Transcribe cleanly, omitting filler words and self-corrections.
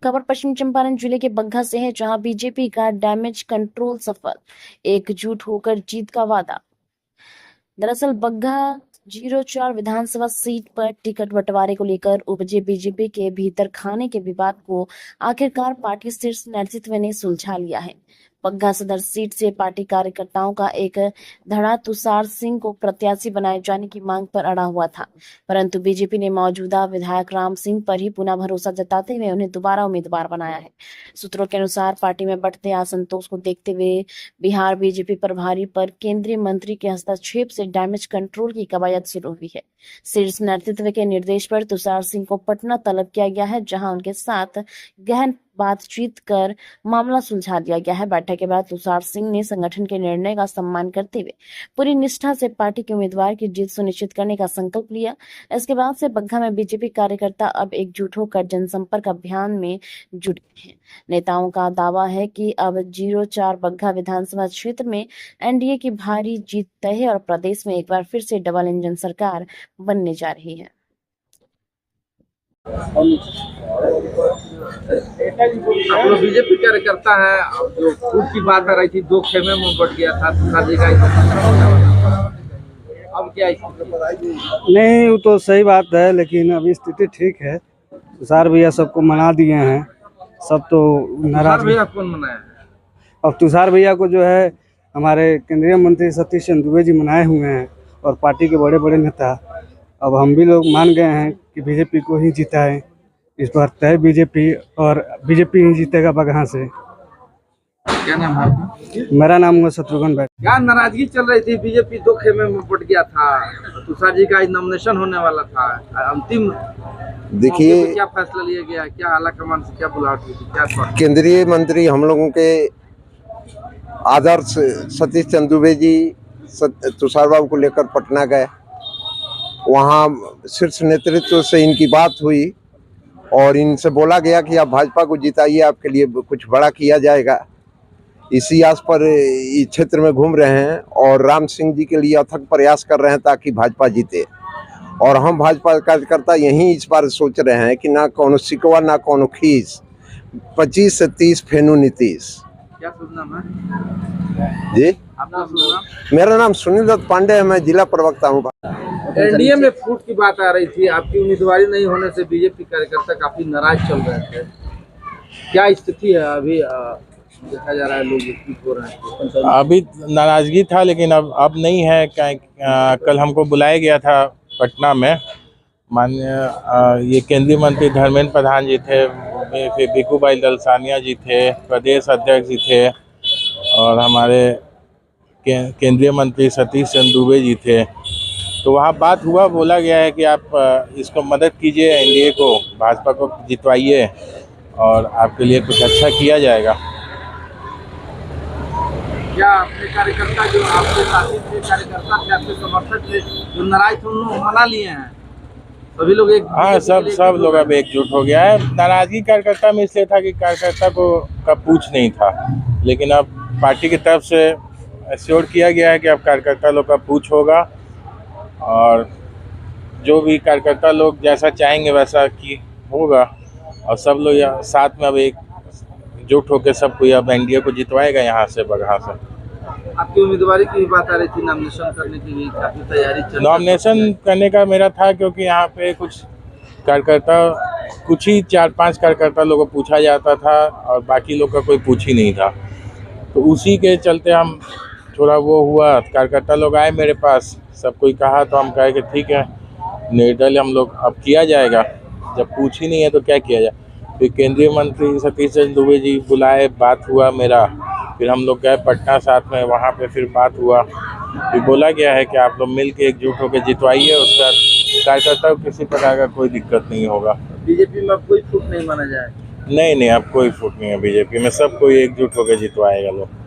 खबर पश्चिम चंपारण जिले के बग्घा से है, जहां बीजेपी का डैमेज कंट्रोल सफल, एकजुट होकर जीत का वादा। दरअसल बग्घा 04 विधानसभा सीट पर टिकट बंटवारे को लेकर उपजे बीजेपी के भीतर खाने के विवाद को आखिरकार पार्टी शीर्ष नेतृत्व ने सुलझा लिया है। बग्घा सदर सीट से पार्टी कार्यकर्ताओं का एक धड़ा तुषार सिंह को प्रत्याशी बनाए जाने की मांग पर अड़ा हुआ था, परंतु बीजेपी ने मौजूदा विधायक राम सिंह पर ही पुनः भरोसा जताते हुए उन्हें दोबारा उम्मीदवार बनाया है। सूत्रों के अनुसार पार्टी में बढ़ते असंतोष को देखते हुए बिहार बीजेपी प्रभारी पर केंद्रीय मंत्री के हस्तक्षेप से डैमेज कंट्रोल की कवायद शुरू हुई है। शीर्ष नेतृत्व के निर्देश पर तुषार सिंह को पटना तलब किया गया है, जहां उनके साथ गहन बातचीत कर मामला सुलझा दिया गया है। बैठक के बाद तुषार सिंह ने संगठन के निर्णय का सम्मान करते हुए पूरी निष्ठा से पार्टी के उम्मीदवार की जीत सुनिश्चित करने का संकल्प लिया। इसके बाद से बग्घा में बीजेपी कार्यकर्ता अब एकजुट होकर जनसंपर्क अभियान में जुटे हैं। नेताओं का दावा है कि अब 04 बग्घा विधानसभा क्षेत्र में एनडीए की भारी जीत तय है और प्रदेश में एक बार फिर से डबल इंजन सरकार बनने जा रही है। आप लोग बीजेपी कार्यकर्ता है, जो फूट की बात आ रही थी, 2 खेमे में बट गया था तुषार जी का, अब क्या स्थिति? नहीं, वो तो सही बात है, लेकिन अभी स्थिति ठीक है। तुषार भैया सबको मना दिए हैं, सब तो नाराज। भैया कौन मनाया है? अब तुषार भैया को जो है हमारे केंद्रीय मंत्री सतीश चंद्र दुबे जी मनाए हुए हैं और पार्टी के बड़े बड़े नेता। अब हम भी लोग मान गए हैं कि बीजेपी को ही जिताएं, इस बार तय बीजेपी, और बीजेपी ही जीतेगा बगहा से। क्या नाम है आपका? मेरा नाम है शत्रुघ्न बैठ। क्या नाराजगी चल रही थी? बीजेपी 2 खेमे में बट गया था, तुषार जी का नॉमिनेशन होने वाला था, अंतिम देखिए क्या फैसला लिया गया? क्या आला कमान से क्या बुलाहट हुई थी? क्या केंद्रीय मंत्री हम लोगों के आदर्श सतीश चंद्र दुबे जी तुषार बाबू को लेकर पटना गए। वहाँ शीर्ष नेतृत्व से इनकी बात हुई और इनसे बोला गया कि आप भाजपा को जिताइए, आपके लिए कुछ बड़ा किया जाएगा। इसी आस पर इस क्षेत्र में घूम रहे हैं और राम सिंह जी के लिए अथक प्रयास कर रहे हैं ताकि भाजपा जीते। और हम भाजपा कार्यकर्ता यही इस बार सोच रहे हैं कि ना कोनो सिकवा ना कोनो खीस, 25 से 30 फेनू नीतीश। क्या शुभ नाम है जी? आपका शुभ नाम? मेरा नाम सुनील दत्त पांडे है, मैं जिला प्रवक्ता हूँ। एनडीए में फूट की बात आ रही थी, आपकी उम्मीदवारी नहीं होने से बीजेपी कार्यकर्ता काफी नाराज चल रहे थे। क्या स्थिति है अभी? देखा जा रहा है लोग ठीक हो रहे हैं। अभी नाराजगी था, लेकिन अब नहीं है। कल हमको बुलाया गया था पटना में, माननीय ये केंद्रीय मंत्री धर्मेंद्र प्रधान जी थे, फिर भिखू भाई दलसानिया जी थे, प्रदेश अध्यक्ष जी थे, और हमारे केंद्रीय मंत्री सतीश चंद्र दुबे जी थे। तो वहाँ बात हुआ, बोला गया है कि आप इसको मदद कीजिए, एनडीए को, भाजपा को जितवाइए और आपके लिए कुछ अच्छा किया जाएगा। क्या आपके कार्यकर्ता जो आपके साथी थे, कार्यकर्ता थे, आपके समर्थक थे, जो नाराज थे, उन्होंने मना लिए हैं? सभी लोग एक, हाँ, सब लोग अब एकजुट हो गया है। नाराजगी कार्यकर्ता में इसलिए था कि कार्यकर्ता को का पूछ नहीं था, लेकिन अब पार्टी की तरफ से एश्योर किया गया है कि अब कार्यकर्ता लोग का पूछ होगा और जो भी कार्यकर्ता लोग जैसा चाहेंगे वैसा की होगा, और सब लोग साथ में अब एकजुट होकर सब कोई अब एनडीए को जितवाएगा यहाँ से, बगहा से। आपकी उम्मीदवारी की बात आ रही थी, नॉमिनेशन करने की भी काफी तैयारी चल रही है। नॉमिनेशन करने का मेरा था, क्योंकि यहाँ पे कुछ कार्यकर्ता, कुछ ही 4-5 कार्यकर्ता लोगों को पूछा जाता था और बाकी लोग का कोई पूछ ही नहीं था। तो उसी के चलते हम थोड़ा वो हुआ, कार्यकर्ता लोग आए मेरे पास, सब कोई कहा, तो हम कहे कि ठीक है, निर्दल हम लोग अब किया जाएगा। जब पूछ ही नहीं है तो क्या किया जाए। फिर केंद्रीय मंत्री सतीश चंद्र दुबे जी बुलाए, बात हुआ मेरा, फिर हम लोग गए पटना साथ में, वहाँ पे फिर बात हुआ, फिर बोला गया है कि आप लोग मिल के एकजुट होकर जितवाइए, उसका कार्यकर्ता को किसी प्रकार का कोई दिक्कत नहीं होगा। बीजेपी में अब कोई फूट नहीं माना जाए? नहीं, अब कोई फूट नहीं है बीजेपी में, सब कोई एकजुट होकर जितवाएगा लोग।